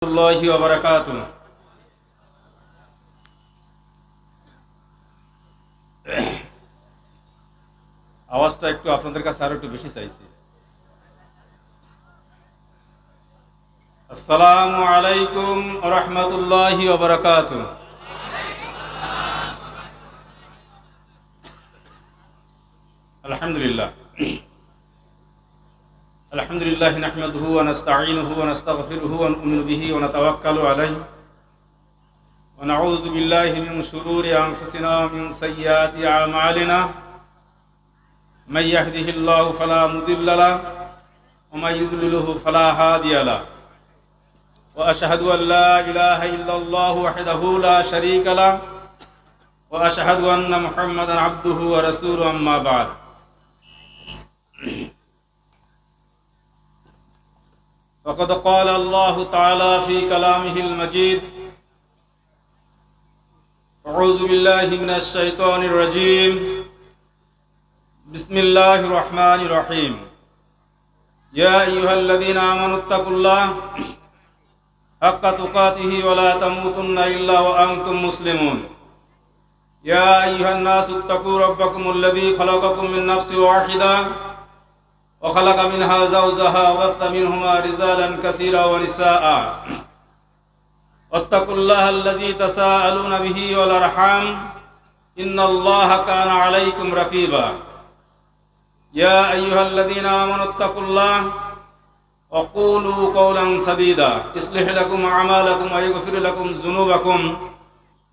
আল্লাহি ওয়া বারাকাতুহু। আওয়াজটা একটু আপনাদের কাছে আরো একটু বেশি চাইছি। আসসালামু আলাইকুম ওয়া রাহমাতুল্লাহি ওয়া বারাকাতুহু। আলহামদুলিল্লাহ আলহামদুলিল্লাহ নাহমাদুহু ওয়া নাস্তাঈনুহু ওয়া নাস্তাগফিরুহু ওয়া নু'মিনু বিহি ওয়া নাতাওয়াক্কালু আলাইহি ওয়া নাউযু বিল্লাহি মিন শুরুরি আনফুসিনা ওয়া মিন সাইয়্যাতি আ'মালিনা। মান ইয়াহদিহিল্লাহু ফালা মুদিল্লা লাহু ওয়া মান ইউদ্লিলহু ফালা হাদিয়া লাহু। وأشهد أن لا إله إلا الله وحده لا شريك له وأشهد أن محمدا عبده ورسوله أما بعد فقد قال الله تعالى في كلامه المجيد أعوذ بالله من الشيطان الرجيم بسم الله الرحمن الرحيم يا أيها الذين آمنوا اتقوا الله حق تقاته ولا تموتن إلا وأنتم مسلمون يا أيها الناس اتقوا ربكم الذي خلقكم من نفس واحدة وخلق منها زوجها وبث منهما رجالا كثيرا ونساء واتقوا الله الذي تساءلون به والأرحام إن الله كان عليكم رقيبا يا أيها الذين آمنوا اتقوا الله وقولوا قولا سديدا يصلح لكم أعمالكم ويغفر لكم ذنوبكم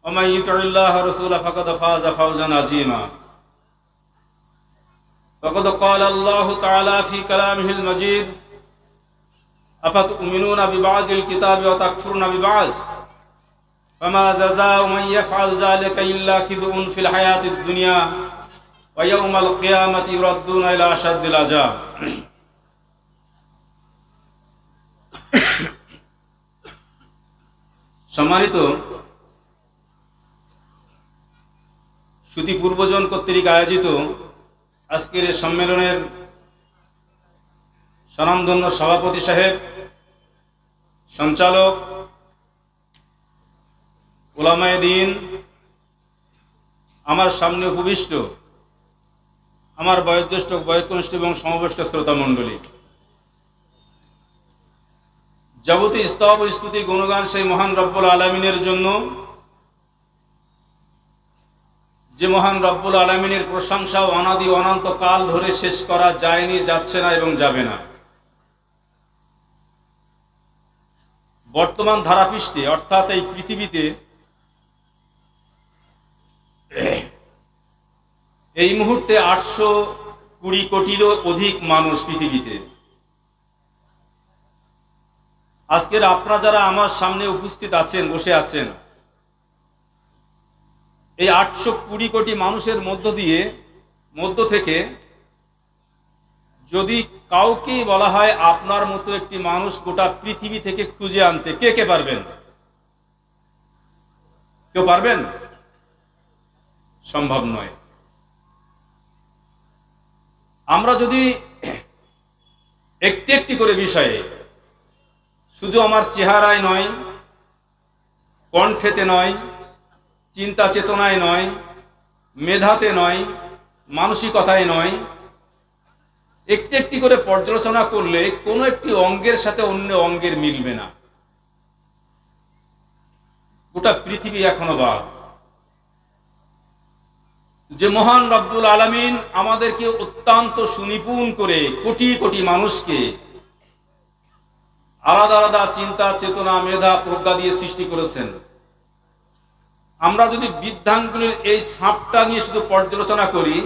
ومن يطع الله ورسوله فقد فاز فوزا عظيما فقد قال الله تعالى في كلامه المجيد أفتؤمنون ببعض الكتاب وتكفرون ببعض فما جزاء من يفعل ذلك إلا خزي في الحياة الدنيا ويوم القيامة يردون إلى أشد العذاب সম্মানিত সুধী পূর্বজন কর্তৃক আয়োজিত আজকের এই সম্মেলনের স্বনামধন্য সভাপতি সাহেব, সঞ্চালক, উলামায়ে দ্বীন, আমার সামনে উপবিষ্ট আমার বয়োজ্যেষ্ঠ, বয়োকনিষ্ঠ এবং সমবেষ্ট শ্রোতা মণ্ডলী, যাবতীয় স্তব স্তুতি গুণগান সেই মহান রব্বুল আলামিনের জন্য, যে মহান রব্বুল আলামিনের প্রশংসা অনাদি অনন্ত কাল ধরে শেষ করা যায়নি, যাচ্ছে না এবং যাবে না। বর্তমান ধারাপৃষ্ঠে অর্থাৎ এই পৃথিবীতে এই মুহূর্তে 820 কোটিরও অধিক মানুষ পৃথিবীতে। আজকের আপনারা যারা আমার সামনে উপস্থিত আছেন, বসে আছেন, এই 820 কোটি মানুষের মধ্য থেকে যদি কাউকে বলা হয় আপনার মতো একটি মানুষ গোটা পৃথিবী থেকে খুঁজে আনতে, কে কে পারবেন? কেউ পারবেন? সম্ভব নয়। আমরা যদি একটি একটি করে বিষয়ে, শুধু আমার চেহারায় নয়, কণ্ঠেতে নয়, চিন্তা চেতনায় নয়, মেধাতে নয়, মানসিকতায় নয়, একটি একটি করে পর্যালোচনা করলে কোনো একটি অঙ্গের সাথে অন্য অঙ্গের মিলবে না। গোটা পৃথিবী এখনো বাদ। যে মহান রব্বুল আলামিন আমাদেরকে অত্যন্ত সুনিপুণ করে কোটি কোটি মানুষকে আলাদা আলাদা চিন্তা চেতনা মেধা প্রজ্ঞা দিয়ে সৃষ্টি করেছেন, আমরা যদি বিদ্যাঙ্গুলির এই ছাপটা নিয়ে শুধু পর্যালোচনা করি,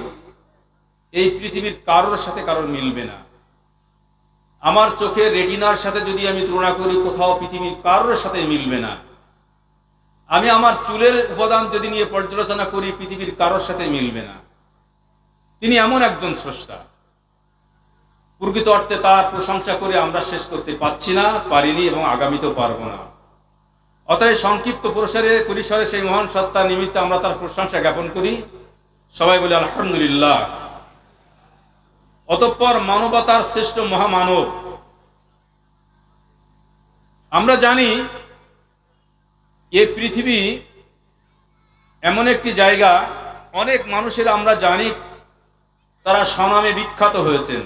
এই পৃথিবীর কারোর সাথে কারোর মিলবে না। আমার চোখের রেটিনার সাথে যদি আমি তুলনা করি, কোথাও পৃথিবীর কারোর সাথে মিলবে না। আমি আমার চুলের উপাদান যদি নিয়ে পর্যালোচনা করি, পৃথিবীর কারোর সাথে মিলবে না। তিনি এমন একজন স্রষ্টা, প্রকৃত অর্থে তার প্রশংসা করে আমরা শেষ করতে পারছি না, পারিনি এবং আগামীতেও পারবো না। অতএব সংক্ষিপ্ত পরিসরে সেই মহান সত্তার নিমিত্তে আমরা তার প্রশংসা জ্ঞাপন করি, সবাই বলে আলহামদুলিল্লাহ। অতঃপর মানবতার শ্রেষ্ঠ মহামানব আমরা জানি এই পৃথিবী এমন একটি জায়গা, অনেক মানুষের আমরা জানি তারা স্বনামে বিখ্যাত হয়েছেন,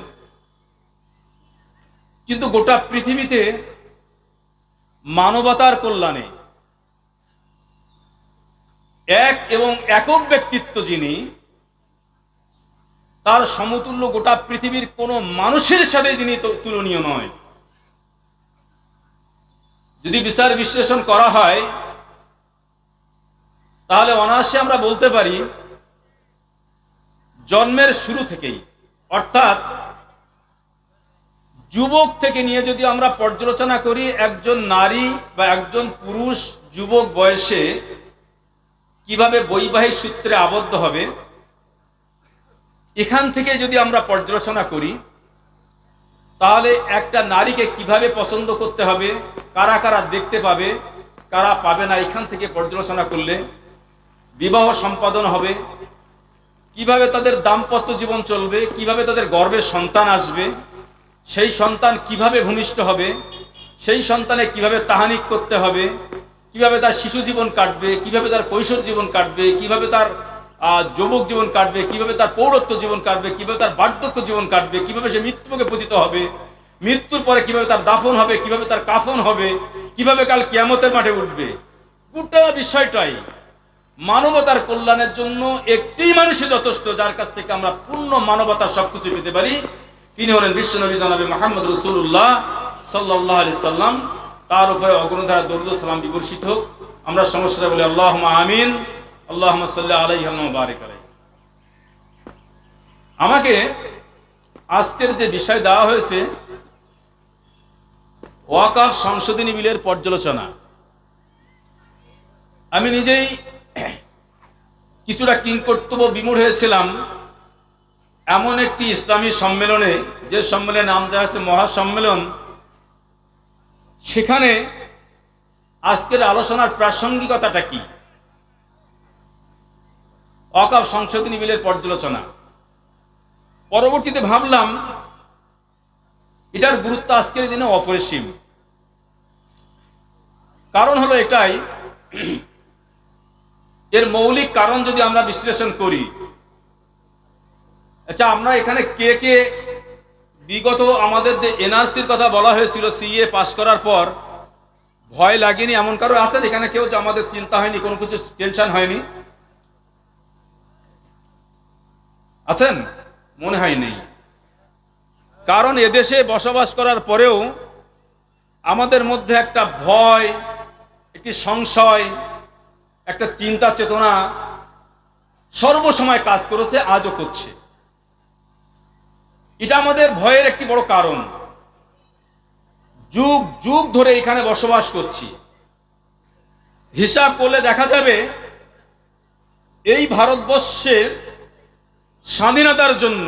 কিন্তু গোটা পৃথিবীতে মানবতার কল্যাণে এক এবং একক ব্যক্তিত্ব যিনি, তার সমতুল্য গোটা পৃথিবীর কোনো মানুষের সাথে যিনি তুলনীয় নয়। যদি বিচার বিশ্লেষণ করা হয় তাহলে অনায়াসে আমরা বলতে পারি জন্মের শুরু থেকেই, অর্থাৎ যুবক থেকে নিয়ে যদি আমরা পর্যালোচনা করি, একজন নারী বা একজন পুরুষ যুবক বয়সে কিভাবে বৈবাহিক সূত্রে আবদ্ধ হবে, এখান থেকে যদি আমরা পর্যালোচনা করি তাহলে একটা নারীকে কিভাবে পছন্দ করতে হবে, কারা কারা দেখতে পাবে, কারা পাবে না, এখান থেকে পর্যালোচনা করলে বিবাহ সম্পাদন হবে, কিভাবে তাদের দাম্পত্য জীবন চলবে, কিভাবে তাদের গর্ভে সন্তান আসবে, সেই সন্তান কিভাবে ভূমিষ্ঠ হবে, সেই সন্তানে কিভাবে তাহানিক করতে হবে, কিভাবে তার শিশু জীবন কাটবে, কিভাবে তার কৈশোর জীবন কাটবে, কিভাবে তার যুবক জীবন কাটবে, কিভাবে তার পৌরত্ব জীবন কাটবে, কিভাবে তার বার্ধক্য জীবন কাটবে, কিভাবে সে মৃত্যুকে পতিত হবে, মৃত্যুর পরে কিভাবে তার দাফন হবে, কিভাবে তার কাফন হবে, কিভাবে কাল কিয়ামতের মাঠে উঠবে। গোটা বিষয়টাই মানবতার কল্যাণের জন্য একটি মানুষই যথেষ্ট, যার কাছ থেকে আমরা পূর্ণ মানবতার সবকিছু পেতে পারি। তিনি হলেন বিশ্বনবী জনাবে মুহাম্মদ রাসূলুল্লাহ সাল্লাল্লাহু আলাইহি সাল্লাম। তার উপরে অগণধারা দরুদ ও সালাম বিবর্ষিত হোক। আমরা সমস্যা বলি আল্লাহুম্মা আমিন, আল্লাহুম্মা সাল্লি আলাইহি ওয়া বারিক আলাইহি। আমাকে আজকের যে বিষয় দেওয়া হয়েছে ওয়াকফ সংশোধনী বিলের পর্যালোচনা, আমি নিজেই কিছুটা কিংকর্তব্য বিমূঢ় হয়েছিলাম এমন একটি ইসলামী সম্মেলনে, যে সম্মেলনের নাম দেওয়া হচ্ছে মহাসম্মেলন। সেখানে আজকের আলোচনার প্রাসঙ্গিকতাটা কি? ওয়াকফ সংশোধনী বিলের পর্যালোচনা। পরবর্তীতে ভাবলাম এটার গুরুত্ব আজকের দিনে অপরিসীম। কারণ হলো এটাই, এর মৌলিক কারণ যদি আমরা বিশ্লেষণ করি, আচ্ছা আমরা এখানে কে কে বিগত আমাদের যে এনআরসির কথা বলা হয়েছিল, সিএ পাস করার পর ভয় লাগেনি এমন কারো আছেন এখানে? কেউ যে আমাদের চিন্তা হয়নি, কোনো কিছু টেনশন হয়নি আছেন? মনে হয় নেই। কারণ এদেশে বসবাস করার পরেও আমাদের মধ্যে একটা ভয়, একটি সংশয়, একটা চিন্তা চেতনা সর্বসময় কাজ করেছে, আজও করছে। এটা আমাদের ভয়ের একটি বড় কারণ। যুগ যুগ ধরে এখানে বসবাস করছি, হিসাব করলে দেখা যাবে এই ভারতবর্ষের স্বাধীনতার জন্য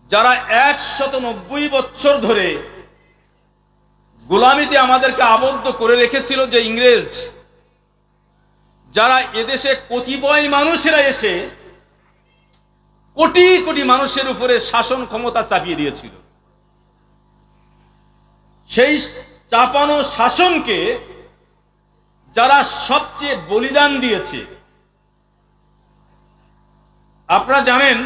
যারা 190 বছর ধরে গোলামিতে আমাদেরকে আবদ্ধ করে রেখেছিল, যে ইংরেজ, যারা এদেশে কতিপয় মানুষেরা এসে কোটি কোটি মানুষের উপরে শাসন ক্ষমতা চাপিয়ে দিয়েছিল, সেই চাপানো শাসনকে যারা সবচেয়ে বলিদান দিয়েছে, আপনারা জানেন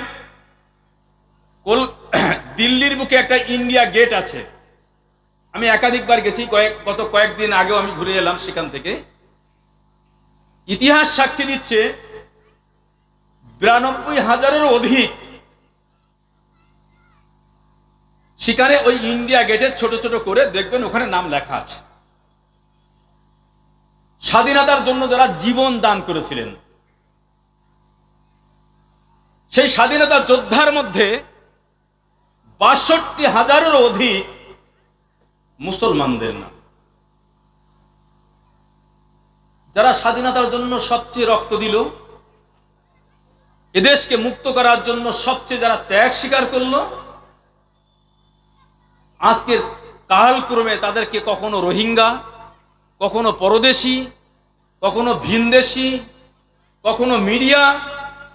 দিল্লির বুকে একটা ইন্ডিয়া গেট আছে। আমি একাধিকবার গেছি, গত কয়েকদিন আগেও আমি ঘুরে এলাম সেখান থেকে। ইতিহাস সাক্ষী দিচ্ছে 92,000-এরও অধিক সেখানে ওই ইন্ডিয়া গেটের ছোট ছোট করে দেখবেন ওখানে নাম লেখা আছে। স্বাধীনতার জন্য যারা জীবন দান করেছিলেন, সেই স্বাধীনতা যোদ্ধার মধ্যে 62,000-এরও অধিক মুসলমানদের নাম, যারা স্বাধীনতার জন্য সবচেয়ে রক্ত দিল, এদেশকে মুক্ত করার জন্য সবচেয়ে যারা ত্যাগ স্বীকার করলো। আজকের কালক্রমে তাদেরকে কখনো রোহিঙ্গা, কখনো পরদেশী, কখনো ভিনদেশী, কখনো মিডিয়া,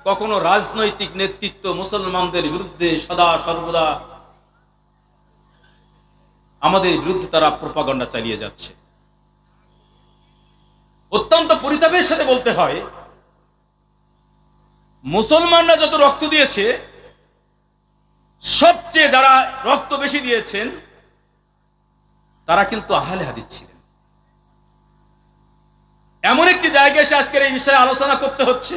কখনো রাজনৈতিক নেতৃত্ব মুসলমানদের বিরুদ্ধে সদা সর্বদা আমাদের বিরুদ্ধে তারা প্রোপাগান্ডা চালিয়ে যাচ্ছে। অত্যন্ত পরিতাপের সাথে বলতে হয়, মুসলমানরা যত রক্ত দিয়েছে, সবচেয়ে যারা রক্ত বেশি দিয়েছেন তারা কিন্তু আহলে হাদিস ছিলেন। এমন একটি জায়গায় এসে আজকের এই বিষয়ে আলোচনা করতে হচ্ছে,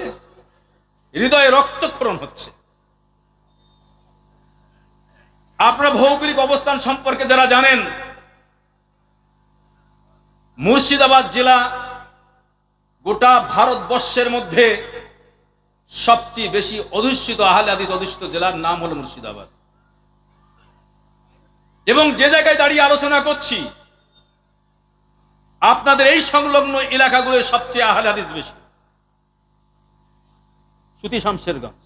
হৃদয়ে রক্তক্ষরণ হচ্ছে। আপনার ভৌগোলিক অবস্থান সম্পর্কে যারা জানেন, মুর্শিদাবাদ জেলা গোটা ভারতবর্ষের মধ্যে সবচেয়ে বেশি অধ্যুষিত আহলে হাদিস অধ্যুষিত জেলার নাম হলো মুর্শিদাবাদ। এবং যে জায়গায় দাঁড়িয়ে আলোচনা করছি, আপনাদের এই সংলগ্ন এলাকাগুলো সবচেয়ে আহলে হাদিস বেশি। সুতি শামশেরগঞ্জ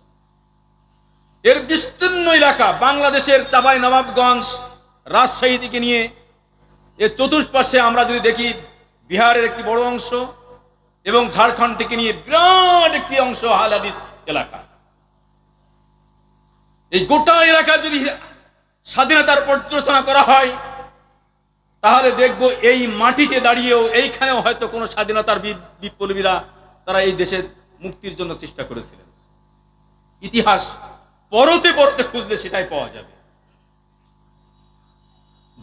এর বিস্তীর্ণ এলাকা, বাংলাদেশের চাঁপাই নবাবগঞ্জ, রাজশাহী থেকে নিয়ে এর চতুষ্পার্শ্বে আমরা যদি দেখি, বিহারের একটি বড় অংশ এবং ঝাড়খণ্ড থেকে নিয়ে বিরাট একটি অংশ আহলে হাদিস এলাকা। এই গোটা এলাকা যদি স্বাধীনতার পর্যালোচনা করা হয়, তাহলে দেখব এই মাটিতে দাঁড়িয়েও এইখানেও হয়তো কোনো স্বাধীনতার বিপ্লবীরা তারা এই দেশের মুক্তির জন্য চেষ্টা করেছিলেন। ইতিহাস পরতে পরতে খুঁজলে সেটাই পাওয়া যাবে।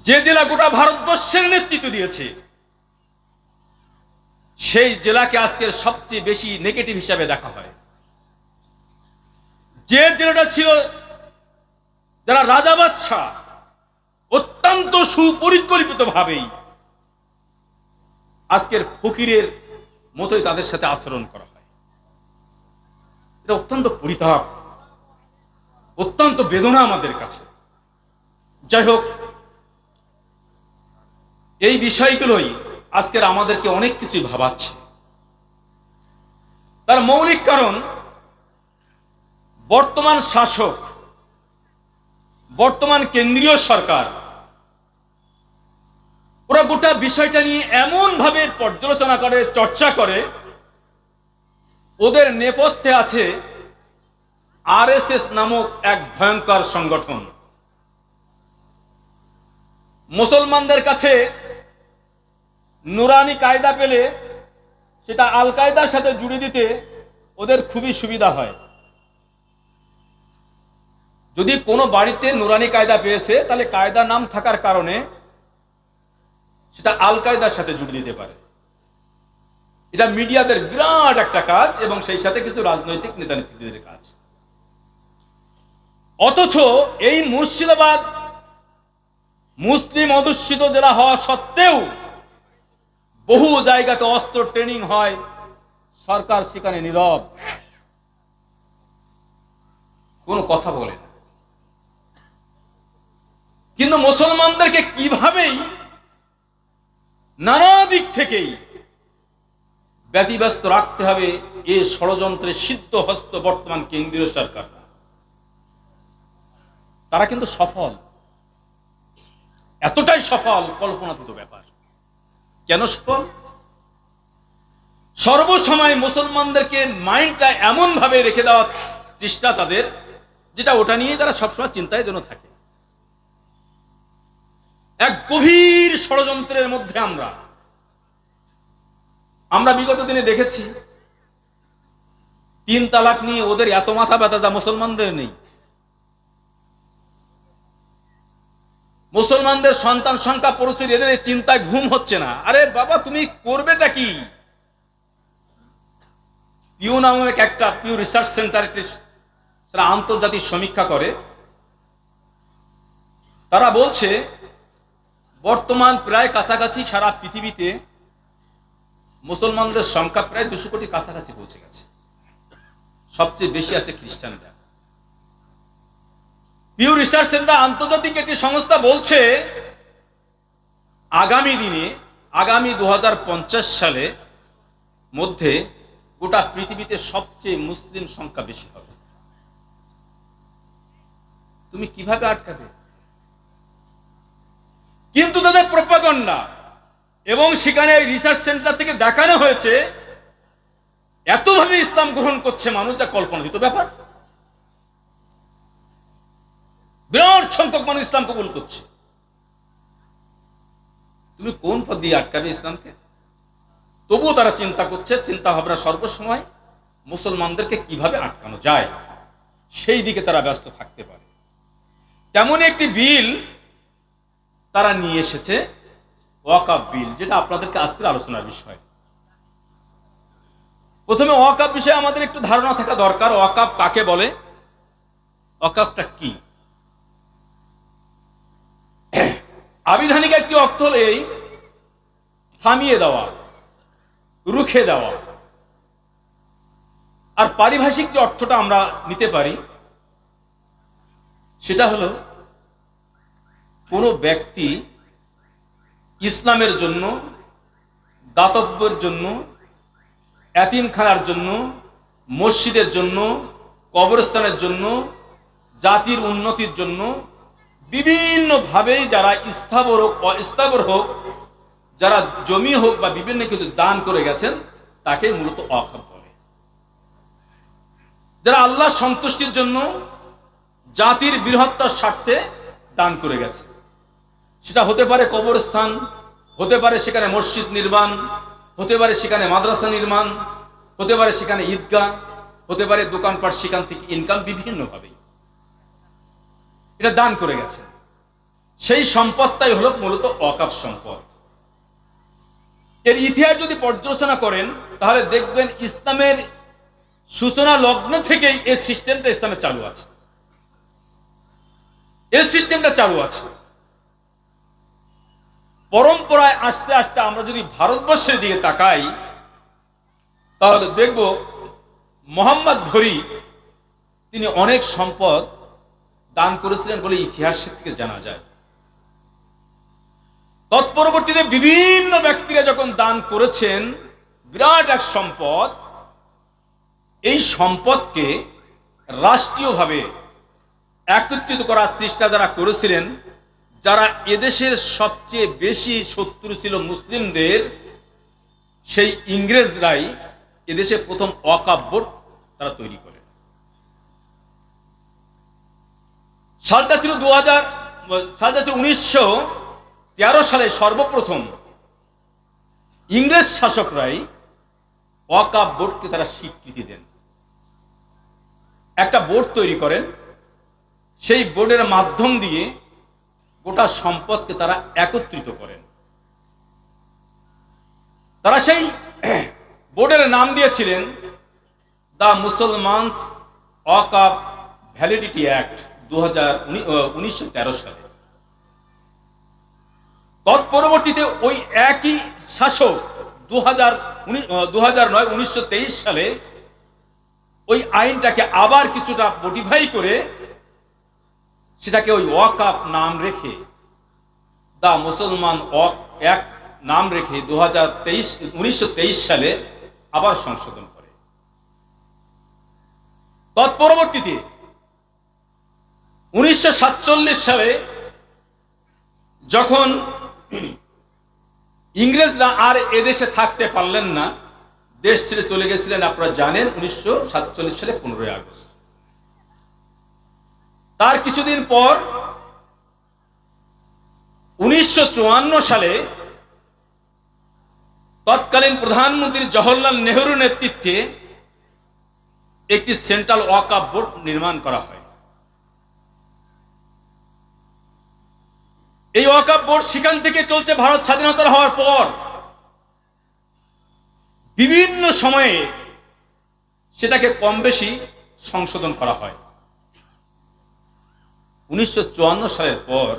যে জেলা গোটা ভারতবর্ষের নেতৃত্ব দিয়েছে, সেই জেলাকে আজকের সবচেয়ে বেশি নেগেটিভ হিসাবে দেখা হয়। যে জেলাটা ছিল যারা রাজা বাদশাহ, অত্যন্ত সুপরিকল্পিত ভাবেই আজকের ফকিরের মতোই তাদের সাথে আচরণ করা হয়। এটা অত্যন্ত পরিতাপ, অত্যন্ত বেদনা আমাদের কাছে। যাই হোক, এই বিষয়গুলোই আজকের আমাদেরকে অনেক কিছু ভাবাচ্ছে। তার মৌলিক কারণ, বর্তমান শাসক, বর্তমান কেন্দ্রীয় সরকার, ওরা গোটা বিষয়টা নিয়ে এমন ভাবে পর্যালোচনা করে, চর্চা করে, ওদের নেপথ্যে আছে আরএসএস নামক এক ভয়ঙ্কর সংগঠন। মুসলমানদের কাছে নুরানি কায়দা পেলে সেটা আল কায়দার সাথে জুড়ে দিতে ওদের খুবই সুবিধা হয়। যদি কোনো বাড়িতে নুরানি কায়দা পেয়েছে, তাহলে কায়দা নাম থাকার কারণে সেটা আল কায়দার সাথে জুড়ে দিতে পারে। এটা মিডিয়াদের বিরাট একটা কাজ এবং সেই সাথে কিছু রাজনৈতিক নেতা নেত্রীদের কাজ। অথচ এই মুর্শিদাবাদ মুসলিম অধ্যুষিত জেলা হওয়া সত্ত্বেও বহু জায়গাতে অস্ত্র ট্রেনিং হয়, সরকার সেখানে নীরব, কোনো কথা বলে না। কিন্তু মুসলমানদেরকে কিভাবেই নানা দিক থেকেই ব্যতিব্যস্ত রাখতে হবে, এ ষড়যন্ত্রের সিদ্ধ হস্ত বর্তমান কেন্দ্রীয় সরকার। তারা কিন্তু সফল, এতটাই সফল কল্পনাতীত ব্যাপার। কেন সফল? সর্বসময় মুসলমানদেরকে মাইন্ডটা এমন ভাবে রেখে দেওয়ার চেষ্টা তাদের, যেটা ওটা নিয়ে তারা সবসময় চিন্তায় যেন থাকে। এক গভীর ষড়যন্ত্রের মধ্যে আমরা বিগত দিনে দেখেছি, 3 তালাক নিয়ে ওদের এত মাথা ব্যথা যা মুসলমানদের নেই। মুসলমানদের সন্তান সংখ্যা প্রচুর, এদের চিন্তায় ঘুম হচ্ছে না। আরে বাবা, তুমি করবেটা কি? পিউ নামক একটা পিউ রিসার্চ সেন্টার, তারা আন্তর্জাতিক সমীক্ষা করে। তারা বলছে বর্তমান প্রায় কাছাকাছি সারা পৃথিবীতে মুসলমানদের সংখ্যা প্রায় 200 কোটি কাছাকাছি পৌঁছে গেছে। সবচেয়ে বেশি আছে খ্রিস্টানরা। পিউ রিসার্চ সেন্টার আন্তর্জাতিক একটি সংস্থা বলছে, আগামী দিনে, আগামী 2050 সালে মধ্যে গোটা পৃথিবীতে সবচেয়ে মুসলিম সংখ্যা বেশি হবে। তুমি কিভাবে আটকাবে? কিন্তু তাদের প্রোপাগান্ডা এবং সেখানে রিসার্চ সেন্টার থেকে দেখানো হয়েছে এতভাবে ইসলাম গ্রহণ করছে মানুষ, যা কল্পনাতীত ব্যাপার। বিরাট সংখ্যক মানুষ ইসলাম কবুল করছে। তুমি কোন পথ দিয়ে আটকাবে ইসলামকে? তবুও তারা চিন্তা করছে, চিন্তা ভাবনা সর্বসময় মুসলমানদেরকে কিভাবে আটকানো যায় সেই দিকে তারা ব্যস্ত থাকতে পারে। তেমনই একটি বিল তারা নিয়ে এসেছে, ওয়াকাফ বিল, যেটা আপনাদেরকে আজকের আলোচনার বিষয়। প্রথমে ওয়াকাফ বিষয়ে আমাদের একটু ধারণা থাকা দরকার। ওয়াকাফ কাকে বলে, ওয়াকাফটা কি? আবিধানিক একটি অর্থ হল এই থামিয়ে দেওয়া, রুখে দেওয়া। আর পারিভাষিক যে অর্থটা আমরা নিতে পারি সেটা হলো কোনো ব্যক্তি ইসলামের জন্য, দাতব্যের জন্য, এতিমখানার জন্য, মসজিদের জন্য, কবরস্থানের জন্য, জাতির উন্নতির জন্য বিভিন্নভাবেই যারা স্থাবর হোক অস্থাবর হোক, যারা জমি হোক বা বিভিন্ন কিছু দান করে গেছেন তাকে মূলত ওয়াকাফ বলে। যারা আল্লাহ সন্তুষ্টির জন্য, জাতির বৃহত্তর স্বার্থে দান করে গেছে, সেটা হতে পারে কবরস্থান, হতে পারে সেখানে মসজিদ নির্মাণ, হতে পারে সেখানে মাদ্রাসা নির্মাণ, হতে পারে সেখানে ঈদগাহ, হতে পারে দোকানপাট, সেখান থেকে ইনকাম, বিভিন্নভাবে এটা দান করে গেছে। সেই সম্পদটাই হলো মূলত ওয়াকাফ সম্পদ। এর ইতিহাস যদি পর্যালোচনা করেন তাহলে দেখবেন ইসলামের সূচনা লগ্ন থেকেই এই সিস্টেমটা ইসলামে চালু আছে। এই সিস্টেমটা চালু আছে পরম্পরায়। আস্তে আস্তে আমরা যদি ভারতবর্ষের দিকে তাকাই তাহলে দেখব মোহাম্মদ ঘুরি তিনি অনেক সম্পদ দান করেছিলেন বলে ইতিহাস থেকে জানা যায়। তৎপরবর্তীতে বিভিন্ন ব্যক্তিরা যখন দান করেছেন বিরাট এক সম্পদ, এই সম্পদকে রাষ্ট্রীয়ভাবে একত্রিত করার চেষ্টা যারা করেছিলেন, যারা এদেশের সবচেয়ে বেশি শত্রু ছিল মুসলিমদের, সেই ইংরেজরাই এদেশে প্রথম ওয়াকাফ বোর্ড তারা তৈরি করে। সালটা ছিল 1913 সালে সর্বপ্রথম ইংরেজ শাসকরাই ওয়াকাফ বোর্ডকে তারা স্বীকৃতি দেন। একটা বোর্ড তৈরি করেন, সেই বোর্ডের মাধ্যম দিয়ে গোটা সম্পদকে তারা একত্রিত করেন। তারা সেই বোর্ডের নাম দিয়েছিলেন দ্য মুসলমানস ওয়াকাফ ভ্যালিডিটি অ্যাক্ট 1913 সালে। তৎপরবর্তীতে ওই একই শাসক 1923 সালে ওই আইনটাকে আবার কিছুটা মডিফাই করে সেটাকে ওই ওয়াকাফ নাম রেখে, দা মুসলমান অ্যাক্ট নাম রেখে 1923 সালে আবার সংশোধন করে। তৎপরবর্তীতে 1947 সালে যখন ইংরেজরা আর এদেশে থাকতে পারলেন না, দেশ ছেড়ে চলে গেছিলেন, আপনারা জানেন 1947 সালে 15 আগস্ট। তার কিছুদিন পর 1954 সালে তৎকালীন প্রধানমন্ত্রী জওহরলাল নেহরু নেতৃত্বে একটি সেন্ট্রাল ওয়াকাফ বোর্ড নির্মাণ করা হয়। এই ওয়াকাফ বোর্ড সেখান থেকে চলছে ভারত স্বাধীনতা হওয়ার পর। বিভিন্ন সময়ে সেটাকে কম বেশি সংশোধন করা হয়। 1954 সালের পর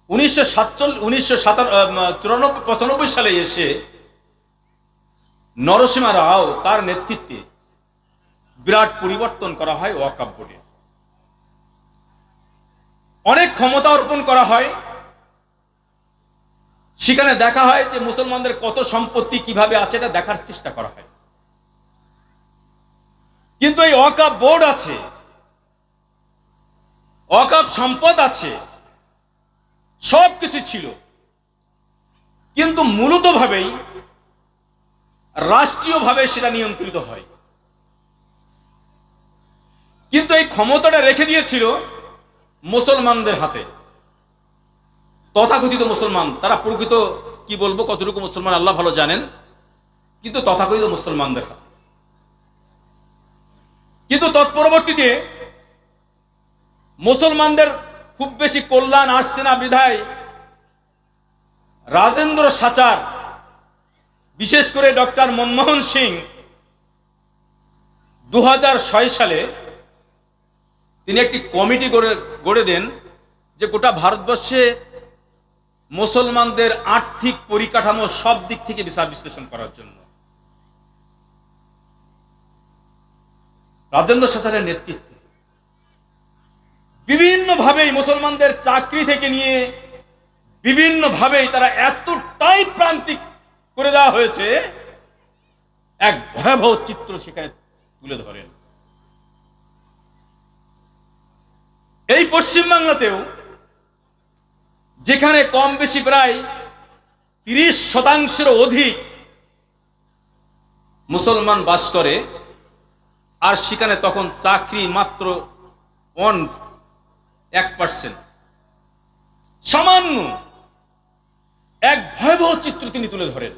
1995 সালে এসে নরসিমা রাও তার নেতৃত্বে বিরাট পরিবর্তন করা হয় ওয়াকাফ বোর্ডে। অনেক ক্ষমতা অর্পণ করা হয়। সেখানে দেখা হয় যে মুসলমানদের কত সম্পত্তি কিভাবে আছে এটা দেখার চেষ্টা করা হয়। কিন্তু এই ওয়াকাফ বোর্ড আছে, ওয়াকাফ সম্পদ আছে, সবকিছু ছিল, কিন্তু মূলতভাবেই রাষ্ট্রীয়ভাবে সেটা নিয়ন্ত্রিত হয়। কিন্তু এই ক্ষমতাটা রেখে দিয়েছিল মুসলমানদের হাতে। তথাকথিত মুসলমান, তারা প্রকৃত কি বলবো কতটুকু মুসলমান আল্লাহ ভালো জানেন, কিন্তু তথাকথিত মুসলমানদের হাতে। কিন্তু তৎপরবর্তীতে মুসলমানদের খুব বেশি কল্যাণ আসছে না বিধায় রাজেন্দ্র সাচার, বিশেষ করে ডক্টর মনমোহন সিং 2006 সালে তিনি একটি কমিটি গড়ে দেন যে গোটা ভারতবর্ষে মুসলমানদের আর্থিক পরিকাঠামো সব দিক থেকে বিচার বিশ্লেষণ করার জন্য। রাজেন্দ্র সাচারের নেতৃত্বে বিভিন্নভাবেই মুসলমানদের চাকরি থেকে নিয়ে বিভিন্নভাবেই তারা এতটাই প্রান্তিক করে দেওয়া হয়েছে, এক ভয়াবহ চিত্র সেখানে তুলে ধরেন। এই পশ্চিমবাংলাতেও যেখানে কম বেশি প্রায় 30% অধিক মুসলমান বাস করে, আর সেখানে তখন চাকরি মাত্র 1%, সামান্য এক ভয়াবহ চিত্র তিনি তুলে ধরেন।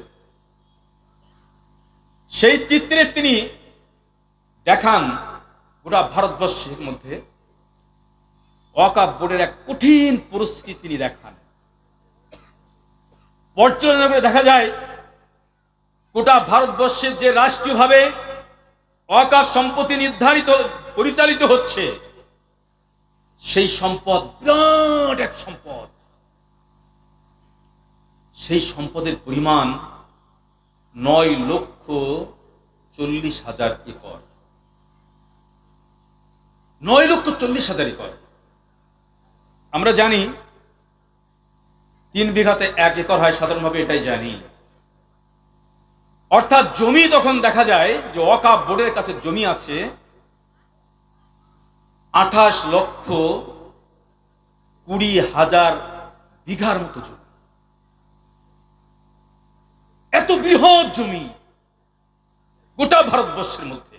সেই চিত্রে তিনি দেখান গোটা ভারতবর্ষের মধ্যে ওয়াকফ বোর্ডের এক কঠিন পরিস্থিতি তিনি দেখান। পর্যালোচনা করে দেখা যায় গোটা ভারতবর্ষের যে রাষ্ট্রীয়ভাবে ওয়াকফ সম্পত্তি নির্ধারিত পরিচালিত হচ্ছে, সেই সম্পদ বিরাট এক সম্পদ। সেই সম্পদের পরিমাণ 9,40,000 একর। 9,40,000 একর। আমরা জানি 3 বিঘাতে 1 একর হয়, সাধারণভাবে এটাই জানি। অর্থাৎ জমি তখন দেখা যায় যে ওয়াকফ বোর্ডের কাছে জমি আছে 28,20,000 বিঘার মতো জমি। এত বৃহৎ জমি গোটা ভারতবর্ষের মধ্যে।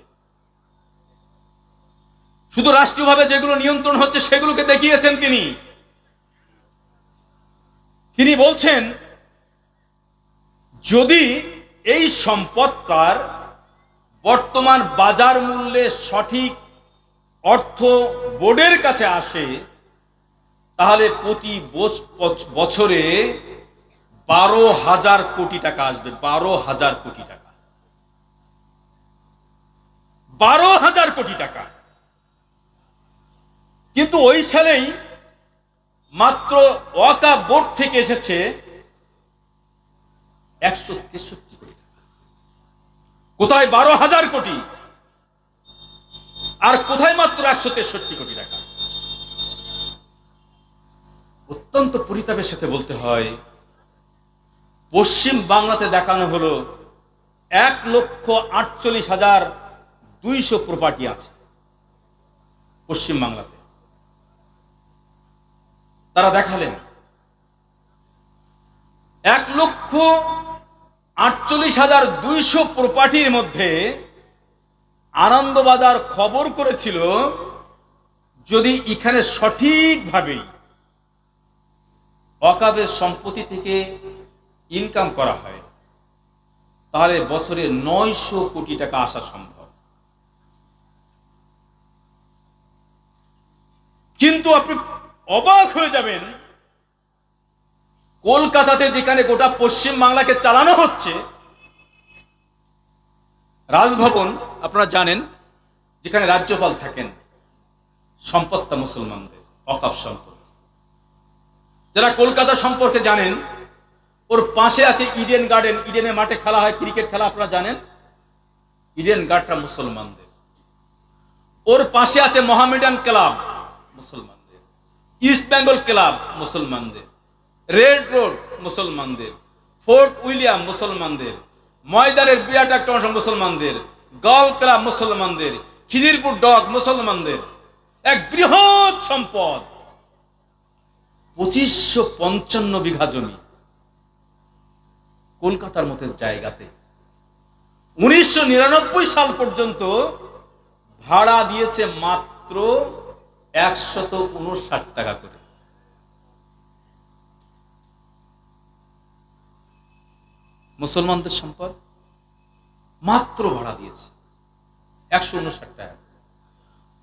শুধু রাষ্ট্রীয়ভাবে যেগুলো নিয়ন্ত্রণ হচ্ছে সেগুলোকে দেখিয়েছেন তিনি। তিনি বলছেন যদি এই সম্পদটার বর্তমান বাজার মূল্যে সঠিক অর্থ বোর্ডের কাছে আসে, তাহলে প্রতি বছরে 12,000 কোটি টাকা আসবে। 12,000 কোটি টাকা। 12,000 কোটি টাকা। কিন্তু ওই সালেই মাত্র ওয়াকফ বোর্ড থেকে এসেছে 163 কোটি টাকা। কোথায় 12,000 কোটি আর কোথায় মাত্র 163 কোটি টাকা? অত্যন্ত পরিতাপের সাথে বলতে হয়, পশ্চিম বাংলাতে দেখানো হলো 1,48,200 প্রপার্টি আছে পশ্চিম বাংলাতে। তারা দেখালেন 1,48,200 প্রপার্টির মধ্যে আনন্দবাজার খবর করেছিল যদি এখানে সঠিকভাবে ওয়াকফের সম্পত্তি থেকে ইনকাম করা হয়, তাহলে বছরে 900 কোটি টাকা আসা সম্ভব। কিন্তু আপনি অবাক হয়ে যাবেন, কলকাতাতে যেখানে গোটা পশ্চিম বাংলাকে চালানো হচ্ছে, রাজভবন আপনারা জানেন, যেখানে রাজ্যপাল থাকেন, সম্পদটা মুসলমানদের, ওয়াকফ সম্পদ। যারা কলকাতা সম্পর্কে জানেন, ওর পাশে আছে ইডেন গার্ডেন। ইডেনের মাঠে খেলা হয় ক্রিকেট খেলা, আপনারা জানেন। ইডেন গার্ডটা মুসলমানদের। ওর পাশে আছে মোহামেডান ক্লাব, মুসলমানদের। ইস্ট বেঙ্গল ক্লাব, মুসলমানদের। রেড রোড, মুসলমানদের। ফোর্ট উইলিয়াম, মুসলমানদের। ময়দানের বিরাট একটা অংশ মুসলমানদের। গল ক্লাব, মুসলমানদের। খিদিরপুর ডক, মুসলমানদের। এক বৃহৎ সম্পদ। 2555 বিঘা জমি কলকাতার মতো জায়গাতে 1999 সাল পর্যন্ত ভাড়া দিয়েছে মাত্র 159 টাকা করে। মুসলমানদের সম্পদ মাত্র ভাড়া দিয়েছে 159 টাকা,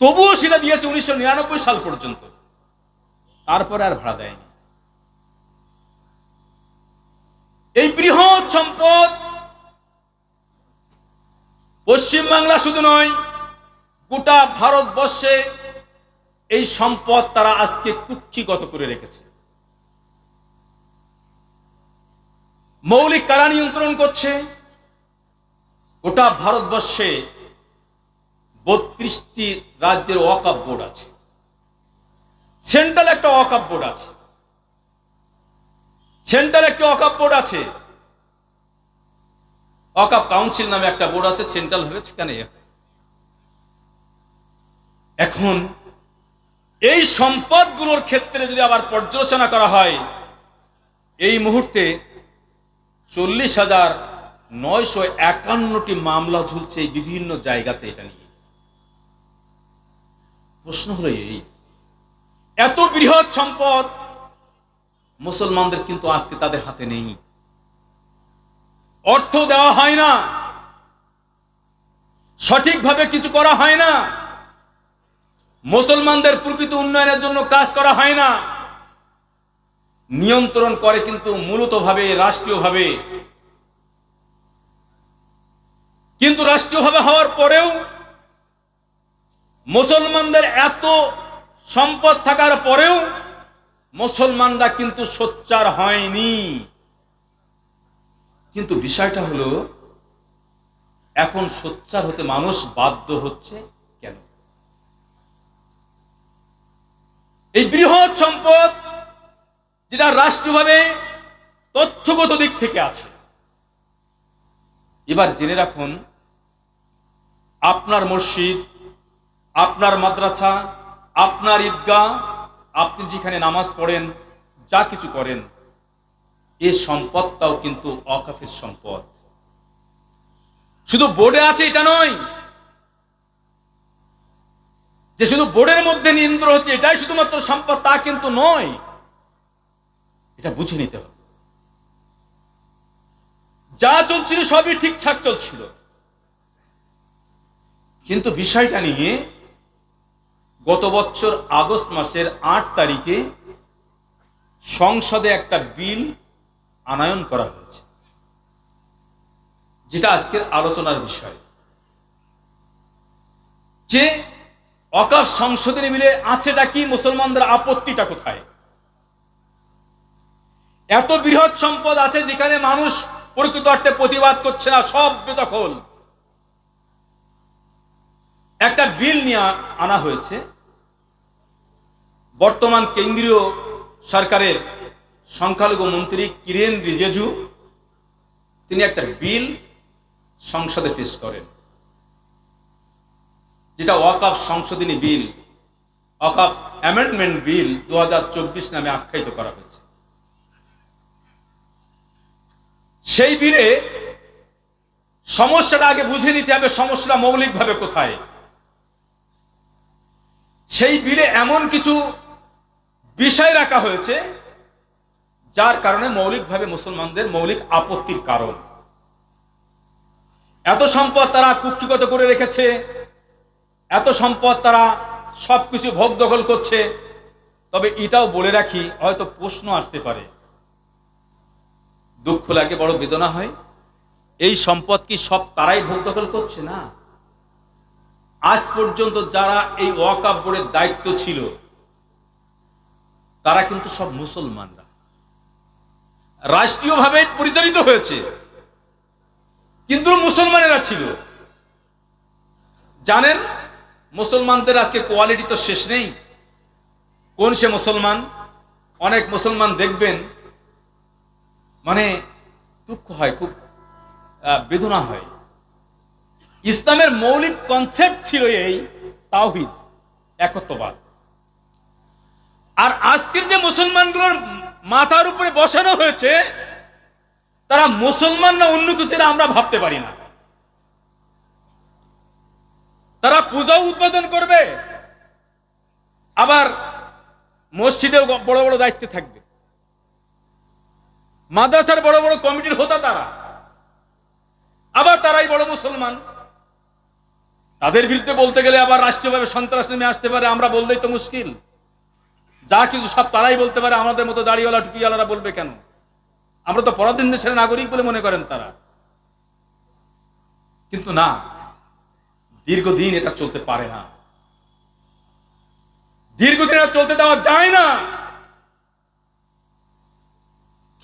তবুও সেটা দিয়েছে 1999 সাল পর্যন্ত, তারপরে আর ভাড়া দেয়নি। এই বৃহৎ সম্পদ পশ্চিমবাংলা শুধু নয়, গোটা ভারতবর্ষে এই সম্পদ তারা আজকে কুক্ষিগত করে রেখেছে। মৌলিক কারা নিয়ন্ত্রণ করছে? গোটা ভারতবর্ষে 32টি রাজ্যের ওয়াকফ বোর্ড আছে, সেন্ট্রাল একটা ওয়াকফ বোর্ড আছে, ওয়াকফ কাউন্সিল নামে একটা বোর্ড আছে, সেন্ট্রাল ভাবে সেখানে। এখন এই সম্পদগুলোর ক্ষেত্রে যদি আবার পর্যালোচনা করা হয়, এই মুহূর্তে 40,951টি মামলা ঝুলছে এই বিভিন্ন জায়গাতে। এটা নিয়ে প্রশ্ন হলো, এই এত বৃহৎ সম্পদ মুসলমানদের কিন্তু আজকে তাদের হাতে নেই, অর্থ দেওয়া হয় না, সঠিকভাবে কিছু করা হয় না, মুসলমানদের প্রকৃত উন্নয়নের জন্য কাজ করা হয় না। নিয়ন্ত্রণ করে কিন্তু মূলতভাবে রাষ্ট্রীয়ভাবে। কিন্তু রাষ্ট্রীয়ভাবে হওয়ার পরেও মুসলমানদের এত সম্পদ থাকার পরেও মুসলমানরা কিন্তু সোচ্চার হয়নি। কিন্তু বিষয়টা হলো, এখন সোচ্চার হতে মানুষ বাধ্য হচ্ছে কেন? এই বৃহৎ সম্পদ যেটা রাষ্ট্রীয়ভাবে তথ্যগত দিক থেকে আছে, এবার জেনে রাখুন, আপনার মসজিদ, আপনার মাদ্রাসা, আপনার ঈদগাহ, আপনি যেখানে নামাজ পড়েন, যা কিছু করেন, এই সম্পদটাও কিন্তু ওয়াকফের সম্পদ। শুধু বোর্ডে আছে এটা নয়, যে শুধু বোর্ডের মধ্যে নিয়ন্ত্রণ হচ্ছে এটাই শুধুমাত্র সম্পদ, তা কিন্তু নয়। এটা বুঝে নিতে হবে। যা চলছিল সবই ঠিকঠাক চলছিল, কিন্তু বিষয়টা নিয়ে গত বছর আগস্ট মাসের 8 তারিখে সংসদে একটা বিল আনয়ন করা হয়েছে, যেটা আজকের আলোচনার বিষয়। যে ওয়াকফ সংশোধনী বিলে আছেটা কি, মুসলমানদের আপত্তিটা কোথায়? এত বৃহৎ সম্পদ আছে যেখানে মানুষ প্রকৃত অর্থে প্রতিবাদ করছে না, সব বেদখল। একটা বিল নিয়ে আনা হয়েছে, বর্তমান কেন্দ্রীয় সরকারের সংখ্যালঘু মন্ত্রী কিরেন রিজিজু, তিনি একটা বিল সংসদে পেশ করেন, যেটা ওয়াকফ সংশোধনী বিল, ওয়াকফ অ্যামেন্ডমেন্ট বিল 2024 নামে আখ্যায়িত করা হয়েছে। সেই বিলে সমস্যাটা আগে বুঝে নিতে হবে, সমস্যাটা মৌলিকভাবে কোথায়। সেই বিলে এমন কিছু বিষয় রাখা হয়েছে যার কারণে মৌলিকভাবে মুসলমানদের মৌলিক আপত্তির কারণ। এত সম্পদ তারা কুক্ষিগত করে রেখেছে, এত সম্পদ তারা সবকিছু ভোগ দখল করছে। তবে এটাও বলে রাখি, হয়তো প্রশ্ন আসতে পারে, দুঃখ লাগে, বড় বেদনা হয়, এই সম্পদ কি সব তারাই ভোগ দখল করছে? না, আজ পর্যন্ত যারা এই ওয়াকফ বোর্ডের দায়িত্ব ছিল তারা কিন্তু সব মুসলমানরা, রাষ্ট্রীয়ভাবে পরিচালিত হয়েছে, কিন্তু মুসলমানেরা ছিল। জানেন, মুসলমানদের আজকে কোয়ালিটি তো শেষ নেই। কোন সে মুসলমান? অনেক মুসলমান দেখবেন, মানে দুঃখ হয়, খুব বেদনা হয়। ইসলামের মৌলিক কনসেপ্ট ছিল এই তাওহীদ, একত্ববাদ। আর আজকের যে মুসলমানগুলোর মাথার উপরে বসানো হয়েছে, তারা মুসলমান না অন্য কিছু আমরা ভাবতে পারি না। তারা পূজাও উদ্বোধন করবে, আবার মসজিদেও বড় বড় দায়িত্বে থাকবে, মাদ্রাসার বড় বড় কমিটির হোতা তারা। আবার তারাই বড় মুসলমান। তাদের বিরুদ্ধে বলতে গেলে আবার রাষ্ট্রীয়ভাবে সন্ত্রাস নেমে আসতে পারে, আমরা বললেই তো মুশকিল। যা কিছু সব তারাই বলতে পারে, আমাদের মতো দাড়িওয়ালা টুপিওয়ালারা বলবে কেন? আমরা তো পরাধীন দেশের নাগরিক বলে মনে করেন তারা। কিন্তু না, দীর্ঘদিন এটা চলতে পারে না, দীর্ঘদিন এটা চলতে দেওয়া যায় না।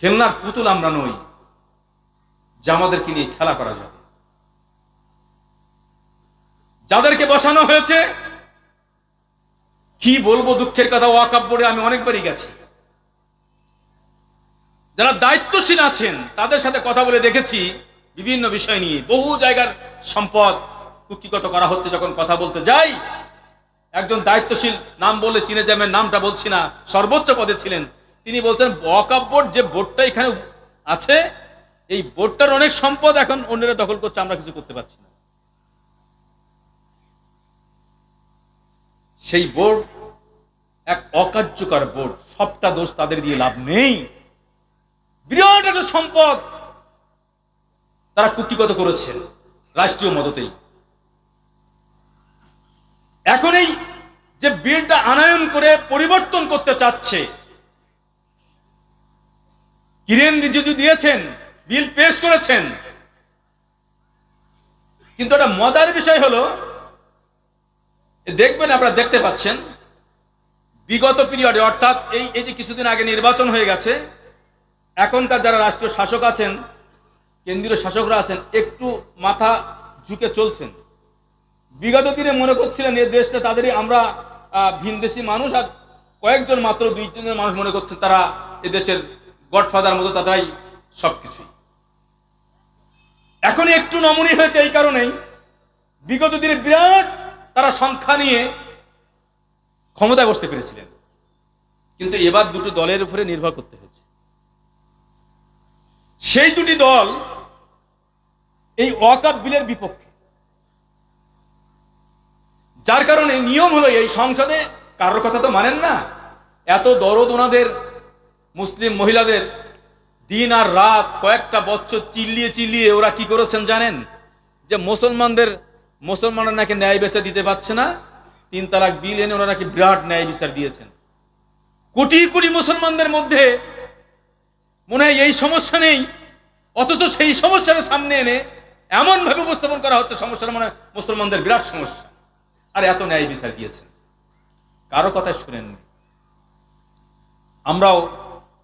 খেলনার পুতুল আমরা নই যে আমাদেরকে নিয়ে খেলা করা যাবে। যাদেরকে বসানো হয়েছে, কি বলবো দুঃখের কথা, ওয়াকফ বোর্ডে আমি অনেকবারই গেছি, যারা দায়িত্বশীল আছেন তাদের সাথে কথা বলে দেখেছি বিভিন্ন বিষয় নিয়ে। বহু জায়গার সম্পদ কুক্ষিগত করা হচ্ছে। যখন কথা বলতে যাই, একজন দায়িত্বশীল, নাম বলে চিনে যাবেন, নামটা বলছি না, সর্বোচ্চ পদে ছিলেন, তিনি বলছেন ওয়াকফ বোর্ড যে বোর্ডটা এখানে আছে, এই বোর্ডটার অনেক সম্পদ এখন অন্যরা দখল করছে, আমরা কিছু করতে পারছি না। সেই বোর্ড এক অকার্যকর বোর্ড, সবটা দোষ তাদের দিয়ে লাভ নেই। বিরাট একটা সম্পদ তারা কুক্ষিগত করেছে রাষ্ট্রীয় মদতেই। এখন এই যে বিলটা আনয়ন করে পরিবর্তন করতে চাচ্ছে, কিরেন রিজিজু দিয়েছেন, বিল পেশ করেছেন, কিন্তু একটা মজার বিষয় হলো, দেখবেন আপনারা দেখতে পাচ্ছেন বিগত পিরিয়ডে, অর্থাৎ এই যে কিছুদিন আগে নির্বাচন হয়ে গেছে, এখনকার যারা রাষ্ট্রীয় শাসক আছেন, কেন্দ্রীয় শাসকরা আছেন, একটু মাথা ঝুঁকে চলছেন। বিগত দিনে মনে করছিলেন এই দেশটা তাদেরই, আমরা ভিনদেশি মানুষ, আর কয়েকজন মাত্র 2-3 মানুষ মনে করছেন তারা এদেশের গডফাদার মতো, তারাই সবকিছুই। এখন একটু নমনীয় হয়েছে এই কারণেই, বিগত দিনে বিরাট তারা সংখ্যা নিয়ে ক্ষমতায় বসতে পেরেছিলেন, কিন্তু এবার দুটো দলের উপরে নির্ভর করতে হয়েছে। সেই দুটি দল এই ওয়াকফ বিলের বিপক্ষে, যার কারণে নিয়ম হলো এই সংসদে কারোর কথা তো মানেন না। এত দরদ ওনাদের, মুসলিম মহিলাদের, দিন আর রাত কয়েকটা বছর চিল্লিয়ে চিল্লিয়ে ওরা কি করেছেন জানেন? যে মুসলমানরা নাকি ন্যায় বিচার দিতে পারছে না, 3 তালাক বিল এনে ওরা নাকি বিরাট ন্যায় বিচার দিয়েছেন। কোটি কোটি মুসলমানদের মধ্যে মনে হয় এই সমস্যা নেই, অথচ সেই সমস্যাটা সামনে এনে এমন ভাবে উপস্থাপন করা হচ্ছে সমস্যাটা মনে হয় মুসলমানদের বিরাট সমস্যা, আর এত ন্যায় বিচার দিয়েছেন, কারো কথা শুনেননি। আমরাও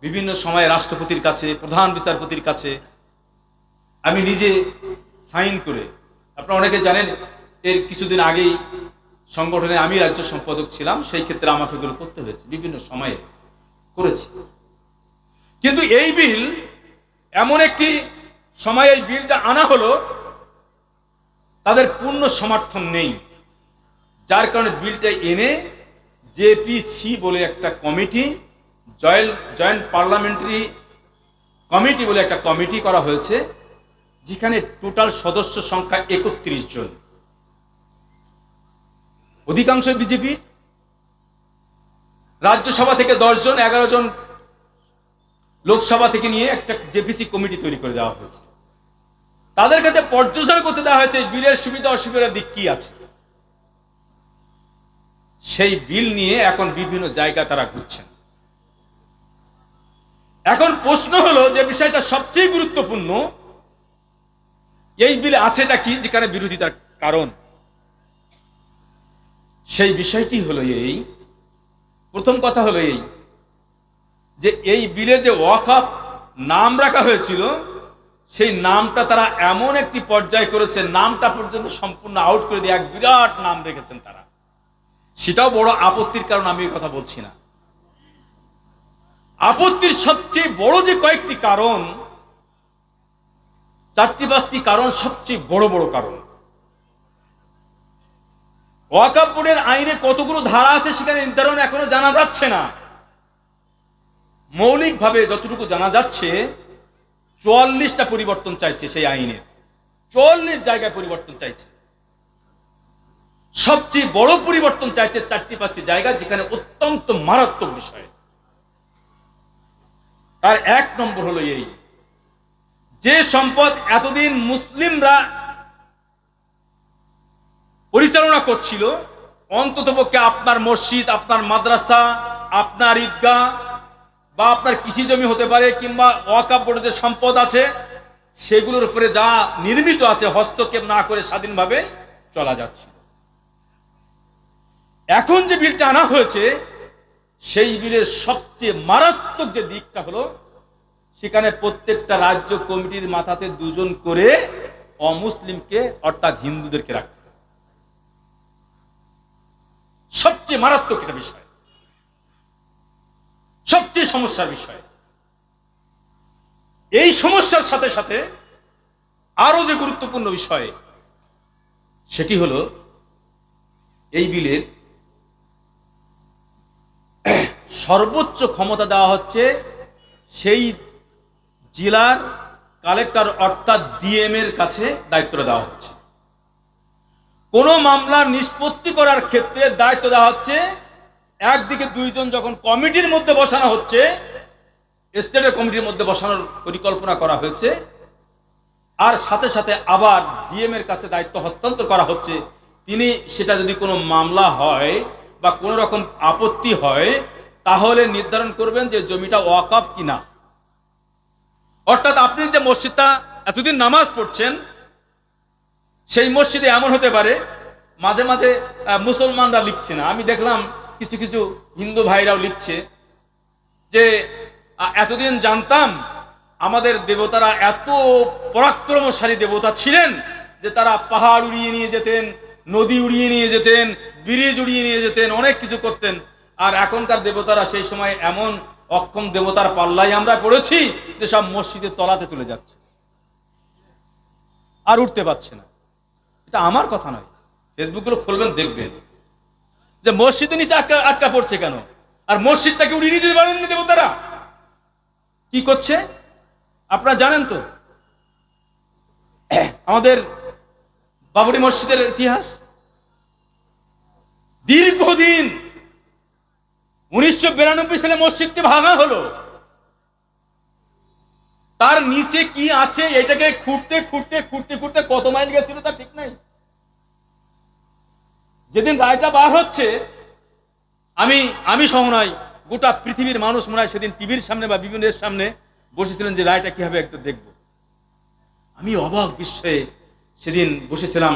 বিভিন্ন সময়ে রাষ্ট্রপতির কাছে, প্রধান বিচারপতির কাছে আমি নিজে সাইন করে, আপনারা অনেকে জানেন, এর কিছুদিন আগেই সংগঠনে আমি রাজ্য সম্পাদক ছিলাম, সেই ক্ষেত্রে আমাকে এগুলো করতে হয়েছে, বিভিন্ন সময়ে করেছি। কিন্তু এই বিল, এমন একটি সময়ে এই বিলটা আনা হলো, তাদের পূর্ণ সমর্থন নেই, যার কারণে বিলটা এনে জেপিসি বলে একটা কমিটি, জয়েন্ট পার্লামেন্টারি কমিটি বলে একটা কমিটি করা হয়েছে, যেখানে টোটাল সদস্য সংখ্যা 31 জন, অধিকাংশ বিজেপি। রাজ্যসভা থেকে 10 জন, 11 জন লোকসভা থেকে নিয়ে একটা জেপিসি কমিটি তৈরি করে দেওয়া হয়েছে। তাদের কাছে পর্যালোচনা করতে দেওয়া হয়েছে বিলের সুবিধা অসুবিধার দিক কি আছে। সেই বিল নিয়ে এখন বিভিন্ন জায়গা তারা ঘুরছেন। এখন প্রশ্ন হলো যে বিষয়টা সবচেয়ে গুরুত্বপূর্ণ, এই বিলে আছেটা কি যেখানে বিরোধিতার কারণ? সেই বিষয়টি হলো এই, প্রথম কথা হলো এই যে এই বিলে যে ওয়াকফ নাম রাখা হয়েছিল, সেই নামটা তারা এমন একটি পর্যায়ে করেছে, নামটা পর্যন্ত সম্পূর্ণ আউট করে দিয়ে এক বিরাট নাম রেখেছেন তারা। সেটাও বড় আপত্তির কারণ, আমি এই কথা বলছি না। আপত্তির সবচেয়ে বড় যে কয়েকটি কারণ, 4-5টি কারণ, সবচেয়ে বড় বড় কারণ। ওয়াকফ বোর্ডের আইনে কতগুলো ধারা আছে সেখানে নির্ধারণ এখনো জানা যাচ্ছে না। মৌলিকভাবে যতটুকু জানা যাচ্ছে, 44টা পরিবর্তন চাইছে সেই আইনের, 44 জায়গায় পরিবর্তন চাইছে। সবচেয়ে বড় পরিবর্তন চাইছে 4-5টি জায়গা, যেখানে অত্যন্ত মারাত্মক বিষয়। আর 1 নম্বর হলো এই যে সম্পদ এতদিন মুসলিমরা পরিচালনা করছিল, অন্ততপক্ষে আপনার মসজিদ, আপনার মাদ্রাসা, আপনার ঈদগাহ বা আপনার কৃষি জমি হতে পারে, কিংবা ওয়াকফ বোর্ডের যে সম্পদ আছে সেগুলোর উপরে যা নির্মিত আছে হস্তক্ষেপ না করে স্বাধীনভাবে চলা যাচ্ছে। এখন যে বিলটা আনা হয়েছে সেই বিলের সবচেয়ে মারাত্মক যে দিকটা হলো, সেখানে প্রত্যেকটা রাজ্য কমিটির মাথাতে দুজন করে অমুসলিমকে অর্থাৎ হিন্দুদেরকে রাখতে হবে। সবচেয়ে মারাত্মক একটা বিষয়, সবচেয়ে সমস্যার বিষয়। এই সমস্যার সাথে সাথে আরো যে গুরুত্বপূর্ণ বিষয় সেটি হলো, এই বিলের সর্বোচ্চ ক্ষমতা দেওয়া হচ্ছে সেই জেলার কালেক্টর অর্থাৎ ডিএম এর কাছে দায়িত্বটা দেওয়া হচ্ছে। কোন মামলা নিষ্পত্তি করার ক্ষেত্রে দায়িত্ব দেওয়া হচ্ছে একদিকে দুইজন যখন কমিটির মধ্যে বসানো হচ্ছে, স্টেটের কমিটির মধ্যে বসানোর পরিকল্পনা করা হয়েছে, আর সাথে সাথে আবার ডিএম এর কাছে দায়িত্ব হস্তান্তর করা হচ্ছে। তিনি সেটা যদি কোনো মামলা হয় বা কোনো রকম আপত্তি হয় তাহলে নির্ধারণ করবেন যে জমিটা ওয়াকফ কিনা। অর্থাৎ আপনি যে মসজিদটা এতদিন নামাজ পড়ছেন সেই মসজিদে এমন হতে পারে মাঝে মাঝে মুসলমানরা লিখছে না, আমি দেখলাম কিছু কিছু হিন্দু ভাইরাও লিখছে যে এতদিন জানতাম আমাদের দেবতারা এত পরাক্রমশালী দেবতা ছিলেন যে তারা পাহাড় উড়িয়ে নিয়ে যেতেন, নদী উড়িয়ে নিয়ে যেতেন, ব্রিজ উড়িয়ে নিয়ে যেতেন, অনেক কিছু করতেন। আর এখনকার দেবতারা সেই সময় এমন অক্ষম দেবতার পাল্লাই আমরা পড়েছি যে সব মসজিদের তলাতে চলে যাচ্ছে, আর উঠতে পারছে না। এটা আমার কথা নয়, ফেসবুকগুলো খুলবেন দেখবেন যে মসজিদের নিচে আটকা পড়ছে কেন, আর মসজিদটাকে উড়িয়ে নিয়ে যেতে পারেননি দেবতারা। কি করছে আপনারা জানেন তো? আমাদের বাবরি মসজিদের ইতিহাস দীর্ঘদিন 1992 সালে মসজিদটি ভাঙা হলো, তার নিচে কি আছে এটাকে খুঁড়তে খুঁড়তে খুঁড়তে খুঁড়তে কত মাইল গেছিল তা ঠিক নাই। যেদিন রায়টা বার হচ্ছে আমি সহ নয়, গোটা পৃথিবীর মানুষ মনে হয় সেদিন টিভির সামনে বা বিভিন্নের সামনে বসেছিলেন যে রায়টা কি হবে একটু দেখব। আমি অবাক বিস্ময়ে সেদিন বসেছিলাম,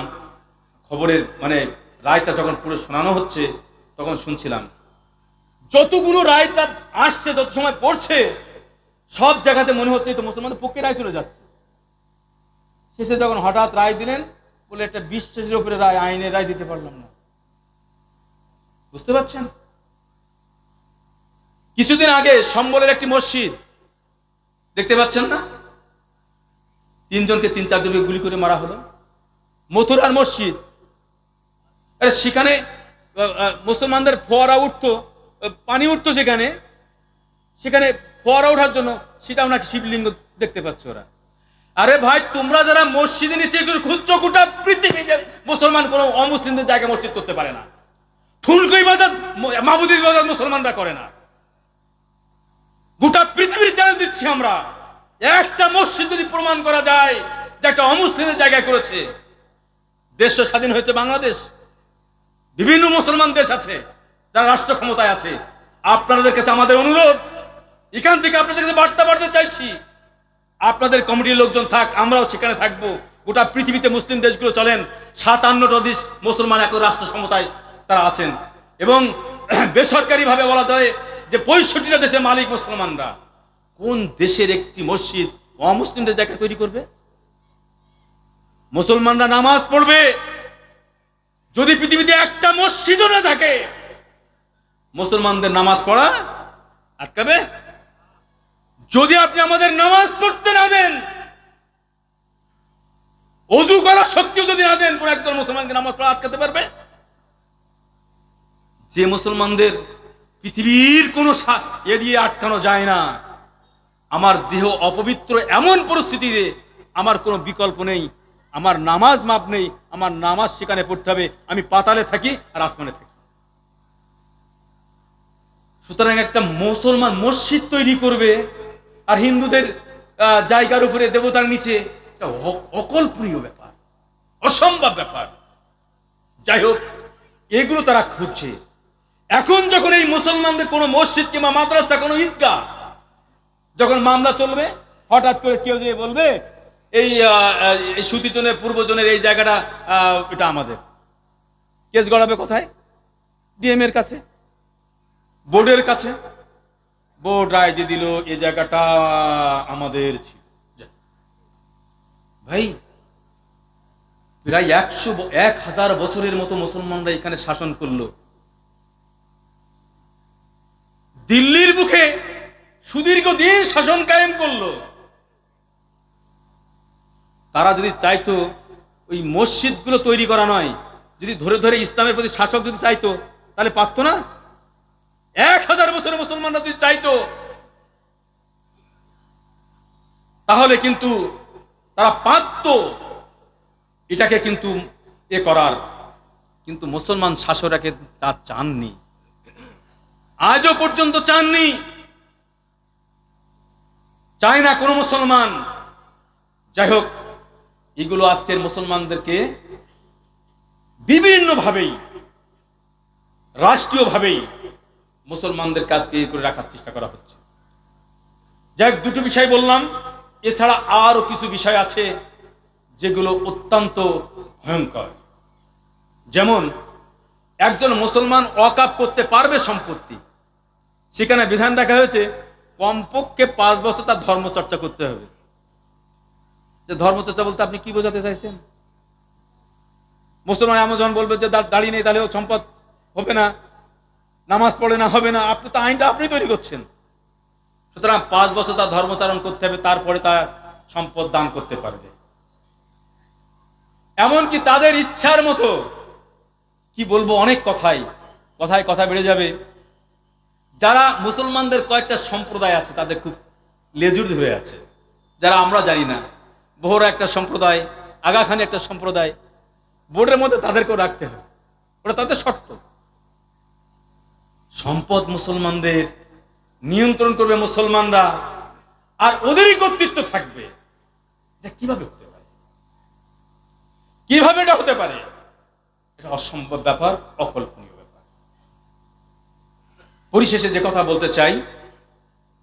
খবরের মানে রায়টা যখন পুরো শোনানো হচ্ছে তখন শুনছিলাম। যতগুলো রায়টা আসছে, যত সময় পড়ছে, সব জায়গাতে মনে হচ্ছে তো মুসলমানদের পক্ষে রায় চলে যাচ্ছে। শেষে যখন হঠাৎ রায় দিলেন, বলে একটা বিশ্বাসের উপরে রায়, আইনের রায় দিতে পারলাম না। বুঝতে পারছেন? কিছুদিন আগে সম্বলের একটি মসজিদ দেখতে পাচ্ছেন না, 3-4জনকে গুলি করে মারা হলো। মথুরার মসজিদ, সেখানে মুসলমানদের ফোয়ারা উঠতো, পানি উঠতো, সেখানে ফোয়ারা ওঠার জন্য সেটাও নাকি শিবলিঙ্গ দেখতে পাচ্ছ ওরা। আরে ভাই, তোমরা যারা মসজিদে নিচে খুঁজছো, গোটা পৃথিবীতে মুসলমান কোনো অমুসলিমদের জায়গায় মসজিদ করতে পারে না। ঠুনকো ইবাদত, মাবুদের ইবাদত মুসলমানরা করে না। গোটা পৃথিবীর চ্যালেঞ্জ দিচ্ছি আমরা, একটা মসজিদ যদি প্রমাণ করা যায় যে একটা অমুসলিমের জায়গায় করেছে। দেশ স্বাধীন হয়েছে বাংলাদেশ, বিভিন্ন মুসলমান দেশ আছে যারা রাষ্ট্র ক্ষমতায় আছে। আপনাদের কাছে আমাদের অনুরোধ, এখান থেকে আপনাদের কাছে বার্তা বাড়তে চাইছি, আপনাদের কমিটির লোকজন থাক, আমরাও সেখানে থাকবো। গোটা পৃথিবীতে মুসলিম দেশগুলো চলেন, 57টা দেশ মুসলমান এক রাষ্ট্র ক্ষমতায় তারা আছেন, এবং বেসরকারি ভাবে বলা যায় যে 65টা দেশের মালিক মুসলমানরা। কোন দেশের একটি মসজিদ অমুসলিমদের জায়গায় তৈরি করবে? মুসলমানরা নামাজ পড়বে, যদি পৃথিবীতে একটা মসজিদও না থাকে, মুসলমানদের নামাজ পড়া আটকাবে? যদি আপনি আমাদের নামাজ পড়তে না দেন, ওযু করার শক্তিও যদি না দেন, কোন একজন মুসলমানকে নামাজ পড়া আটকাতে পারবে? যে মুসলমানদের পৃথিবীর কোন এ দিয়ে আটকানো যায় না। আমার দেহ অপবিত্র এমন পরিস্থিতিতে আমার কোনো বিকল্প নেই, আমার নামাজ মাপ নেই, আমার নামাজ সেখানে পড়তে হবে, আমি পাতালে থাকি আর আসমানে থাকি। সুতরাং একটা মুসলমান মসজিদ তৈরি করবে আর হিন্দুদের জায়গার উপরে, দেবতার নিচে, এটা অকল্পনীয় ব্যাপার, অসম্ভব ব্যাপার। যাই হোক, এগুলো তারা খুঁজছে। এখন যখন এই মুসলমানদের কোনো মসজিদ কিংবা মাদ্রাসা, কোনো ঈদগাহ যখন মামলা চলবে, হঠাৎ করে কেউ যে বলবে এই সুতিজনের পূর্বজনের এই জায়গাটা এটা আমাদের, কেস গড়াবে কোথায়? ডিএম এর কাছে, বোর্ডের কাছে। বোর্ড রায় দিয়ে দিল এই জায়গাটা আমাদের ছিল। ভাই, প্রায় 1000 বছরের মতো মুসলমানরা এখানে শাসন করলো। দিল্লির বুকে সুদীর্ঘ দিন শাসন কায়েম করলো। তারা যদি চাইতো ওই মসজিদগুলো তৈরি করা নয়, যদি ধরে ধরে ইসলামের প্রতি শাসক যদি চাইতো, তাহলে পারতো না? 1000 বছরের মুসলমানরা যদি চাইতো, তাহলে কিন্তু তারা পারত এটাকে কিন্তু করার। কিন্তু মুসলমান শাসকরাকে তা চাননি, আজও পর্যন্ত চাননি, চায় না কোনো মুসলমান। যাই হোক, এগুলো আজকের মুসলমানদেরকে বিভিন্নভাবেই, রাষ্ট্রীয়ভাবেই মুসলমানদের কাছকে করে রাখার চেষ্টা করা হচ্ছে। যাই হোক, দুটো বিষয় বললাম, এছাড়া আরো কিছু বিষয় আছে যেগুলো অত্যন্ত ভয়ঙ্কর। যেমন, একজন মুসলমান ওয়াকফ করতে পারবে সম্পত্তি, সেখানে বিধান রাখা হয়েছে কমপক্ষে 5 বছর তার ধর্মচর্চা করতে হবে। যে ধর্মচর্চা বলতে আপনি কি বোঝাতে চাইছেন? মুসলমান এমন যখন বলবে যে দাঁড়িয়ে নেই, তাহলে সম্পদ হবে না, নামাজ পড়ে না, হবে না। আপনি তো আইনটা আপনি তৈরি করছেন। সুতরাং 5 বছর তার ধর্মচারণ করতে হবে, তারপরে তার সম্পদ দান করতে পারবে। এমনকি তাদের ইচ্ছার মতো, কি বলবো, অনেক কথায় কথা বেড়ে যাবে। যারা মুসলমানদের কয়েকটা সম্প্রদায় আছে, তাদের খুব লেজুর ধরে আছে, যারা আমরা জানি না। বহরা একটা সম্প্রদায়, আগাখানি একটা সম্প্রদায়, বোর্ডের মধ্যে তাদেরকেও রাখতে হবে, ওটা তাদের শর্ত। সম্পদ মুসলমানদের, নিয়ন্ত্রণ করবে মুসলমানরা, আর ওদেরই কর্তৃত্ব থাকবে। এটা কিভাবে হতে পারে? কিভাবে এটা হতে পারে? এটা অসম্ভব ব্যাপার, অকল্পনীয় ব্যাপার। পরিশেষে যে কথা বলতে চাই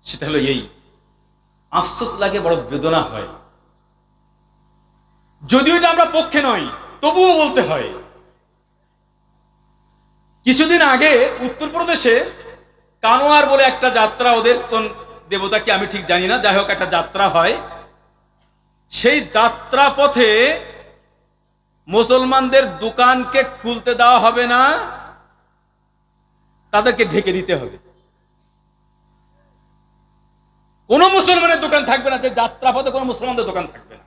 সেটা হলো এই, আফসোস লাগে, বড় বেদনা হয়। যদিও এটা আমরা পক্ষে নই, তবুও বলতে হয়। কিছুদিন আগে উত্তরপ্রদেশে কানোয়ার বলে একটা যাত্রা, ওদের কোন দেবতা কি আমি ঠিক জানি না, যাই হোক একটা যাত্রা হয়। সেই যাত্রা পথে মুসলমানদের দোকানকে খুলতে দেওয়া হবে না, তাদেরকে ঢেকে দিতে হবে। কোন মুসলমানের দোকান থাকবে না, যে যাত্রা পথে কোন মুসলমানদের দোকান থাকবে না।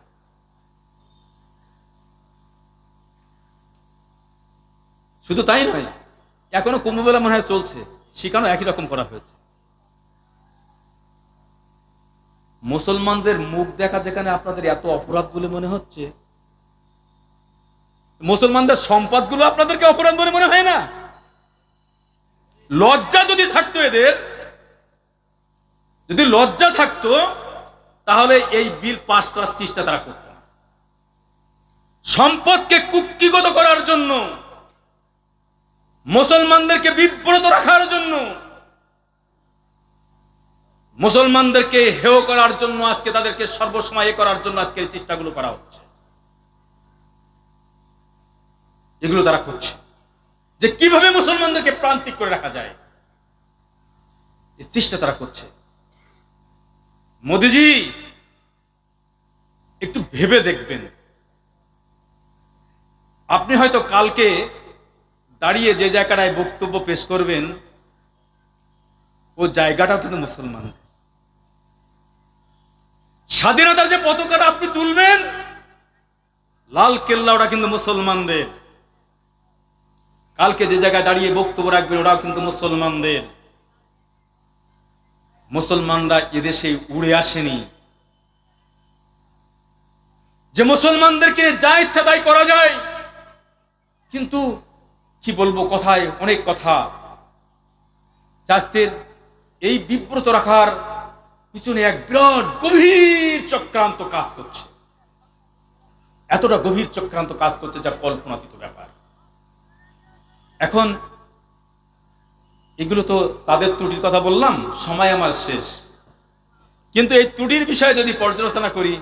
শুধু তাই নয়, এখনো কুম্ভমেলা মনে হয় চলছে, সেখানেও একই রকম করা হয়েছে। মুসলমানদের মুখ দেখা যেখানে আপনাদের এত অপরাধ বলে মনে হচ্ছে, মুসলমানদের সম্পদগুলো আপনাদেরকে অপরাধ বলে মনে হয় না? লজ্জা যদি থাকতো এদের, যদি লজ্জা থাকতো, তাহলে এই বিল পাস করার চেষ্টা তারা করত না। সম্পদকে কুক্ষিগত করার জন্য, মুসলমানদেরকে বিব্রত রাখার জন্য, মুসলমানদেরকে হেয় করার জন্য, আজকে তাদেরকে সর্বসময় করার জন্য আজকে এই চেষ্টাগুলো করা হচ্ছে। এগুলো তারা করছে যে কিভাবে মুসলমানদেরকে প্রান্তিক করে রাখা যায়, এই চেষ্টা তারা করছে। মোদিজি, একটু ভেবে দেখবেন, আপনি হয়তো কালকে দাঁড়িয়ে যে জায়গাটায় বক্তব্য পেশ করবেন, ও জায়গাটাও কিন্তু মুসলমান। স্বাধীনতার যে পতাকাটা আপনি তুলবেন, লাল কেল্লা, ওটা কিন্তু মুসলমানদের। কালকে যে জায়গায় দাঁড়িয়ে বক্তব্য রাখবেন, ওটাও কিন্তু মুসলমানদের। মুসলমানরা এদেশে উড়ে আসেনি যে মুসলমানদেরকে যা ইচ্ছা তাই করা যায়। কিন্তু কি বলবো, কথায় অনেক কথা। আজকের এই বিব্রত রাখার পিছনে এক বিরাট গভীর চক্রান্ত কাজ করছে। এতটা গভীর চক্রান্ত কাজ করছে যা কল্পনাতীত ব্যাপার। এখন এগুলো তো তাদের ত্রুটির কথা বললাম, সময় আমার শেষ। কিন্তু এই ত্রুটির বিষয়ে যদি পর্যালোচনা করি,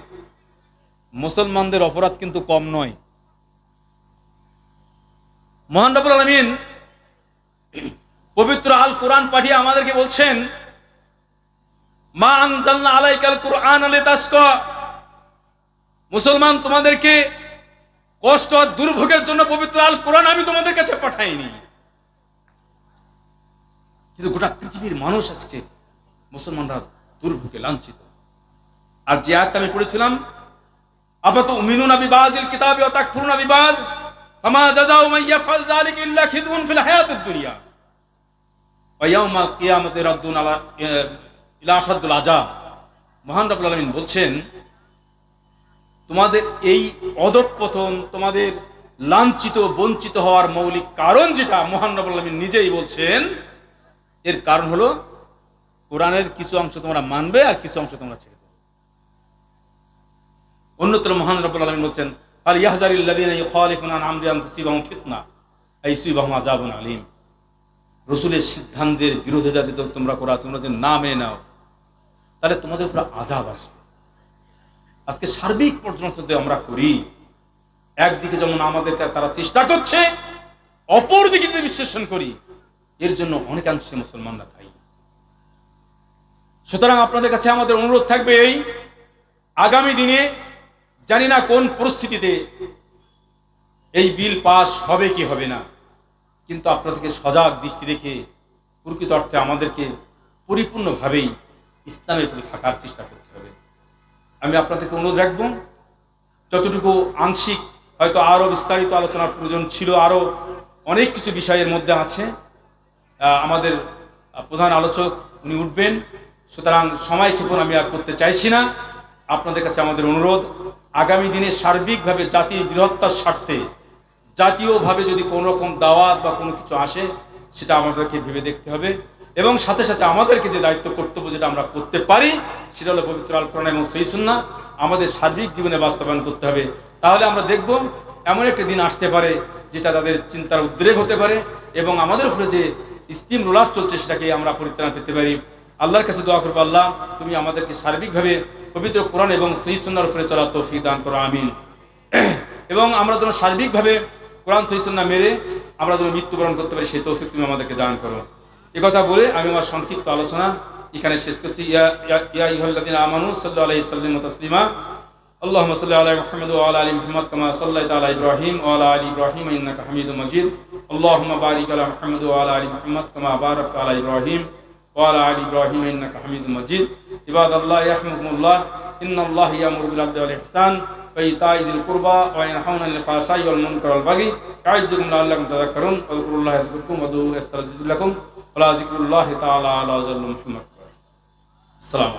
মুসলমানদের অপরাধ কিন্তু কম নয়। মহান রব্বুল আলামিন পবিত্র আল কোরআন পাঠিয়ে আমাদেরকে বলছেন, মা আনজালনা আলাইকাল কুরআন লিতাশকা, মুসলমান তোমাদেরকে কষ্ট আর দুর্ভোগের জন্য পবিত্র আল কোরআন আমি তোমাদের কাছে পাঠাইনি। কিন্তু গোটা পৃথিবীর মানুষ আজকে মুসলমানরা দুর্ভোগে লাঞ্ছিত। আর যে আয়াতটা আমি পড়েছিলাম, আফাতুমিনুনা বিবাযিল কিতাবি ওয়া তাকফুরুনা বিবায ফামা জাযাউ মান ইয়াফআল যালিকা ইল্লা খিযুন ফিল হায়াতিদ দুনিয়া ওয়া ইয়াউমাল কিয়ামাতি রাদ্দুন আলা ইলা আশাদ্দুল আযাব। মহান রব্বুল আলামিন বলছেন, তোমাদের এই অধঃপতন, তোমাদের লাঞ্ছিত বঞ্চিত হওয়ার মৌলিক কারণ যেটা, মহান রব্বুল আলামিন নিজেই বলছেন, এর কারণ হলো কোরআনের কিছু অংশ তোমরা মানবে আর কিছু অংশ তোমরা ছেড়ে দেবে। অন্যত্র মহান রব্বুল আলামিন বলছেন, ফাল ইয়াহযারিল লাযীনা ইউখালিফুনা আন আমরিহি আন তুসিবাহুম ফিতনা আও ইউসিবাহুম আযাবুন আলীম। রাসূলের সিদ্ধান্তের বিরোধিতা যদি তোমরা করো, তোমরা যদি না মেনে নাও, তাহলে তোমাদের উপর আযাব আসবে। আজকে সার্বিক পর্যালোচনা যদি আমরা করি, একদিকে যেমন আমাদেরকে তারা চেষ্টা করছে, অপর দিকে যদি বিশ্লেষণ করি, এর জন্য অনেকাংশে মুসলমানরা দায়ী। সুতরাং আপনাদের কাছে আমাদের অনুরোধ থাকবে, এই আগামী দিনে জানি না কোন পরিস্থিতিতে এই বিল পাস হবে কি হবে না, কিন্তু আপনাদেরকে সজাগ দৃষ্টি রেখে প্রকৃত অর্থে আমাদেরকে পরিপূর্ণভাবেই ইসলামের প্রতি থাকার চেষ্টা করতে হবে। আমি আপনাদেরকে অনুরোধ রাখবো, যতটুকু আংশিক হয়তো আরো বিস্তারিত আলোচনার প্রয়োজন ছিল, আরো অনেক কিছু বিষয়ের মধ্যে আছে, আমাদের প্রধান আলোচক উনি উঠবেন, সুতরাং সময় ক্ষেপণ আমি আর করতে চাইছি না। আপনাদের কাছে আমাদের অনুরোধ, আগামী দিনে সার্বিকভাবে জাতির বৃহত্তর স্বার্থে জাতীয়ভাবে যদি কোনো রকম দাওয়াত বা কোনো কিছু আসে, সেটা আমাদেরকে ভেবে দেখতে হবে, এবং সাথে সাথে আমাদেরকে যে দায়িত্ব কর্তব্য যেটা আমরা করতে পারি, সেটা হলো পবিত্র আল কোরআন এবং সহিহ সুন্নাহ আমাদের সার্বিক জীবনে বাস্তবায়ন করতে হবে। তাহলে আমরা দেখব এমন একটা দিন আসতে পারে যেটা তাদের চিন্তার উদ্রেক হতে পারে, এবং আমাদের উপরে যে স্টিম রোলার চলছে সেটাকে আমরা পরিত্রাণ পেতে পারি। আল্লাহর কাছে দোয়া করবো, আল্লাহ তুমি আমাদেরকে সার্বিকভাবে পবিত্র কোরআন এবং সহিহ সুন্নাহর উপরে চলার তৌফিক দান করো, আমিন। এবং আমরা যেন সার্বিকভাবে কোরআন সহিহ সুন্নাহ মেরে আমরা যেন মৃত্যুবরণ করতে পারি, সেই তৌফিক তুমি আমাদেরকে দান করো। কথা বলে আমি আমার সংক্ষিপ্ত আলোচনা এখানে শেষ করছি। ইয়া আইয়ুহাল্লাযীনা আমানু সাল্লু আলাইহি ওয়াসাল্লিমু তাসলিমা। আল্লাহুম্মা সাল্লি আলা মুহাম্মাদ ওয়া আলা আলি মুহাম্মাদ কামা সাল্লাইতা আলা ইব্রাহিম ওয়া আলা আলি ইব্রাহিম ইন্নাকা হামিদুম মাজিদ। আল্লাহুম্মা বারিক আলা মুহাম্মাদ ওয়া আলা আলি মুহাম্মাদ কামা বারাকতা আলা ইব্রাহিম ওয়া আলা আলি ইব্রাহিম ইন্নাকা হামিদুম মাজিদ। ইবাদাল্লাহ ইয়াহমুকুমুল্লাহ, ইন্নাল্লাহা ইয়া'মুরু বিল আদলি ওয়াল ইহসান ওয়া ইতা'i যিল কুরবা ওয়া ইয়ানহাউনা আনিল ফাহশাই ওয়াল মুনকারি ওয়াল বাগি ইয়া'iযুকুম লা'আল্লাকুম তাযাক্কারুন। ওয়াযকুরুল্লাহা ইয়াযকুরকুম ওয়াদউহু ইস্তাজিব লাকুম ওয়া লা যিকরুল্লাহি তাআলা আলা ওয়া জাল্লু মুহাম্মাদ। আসসালামু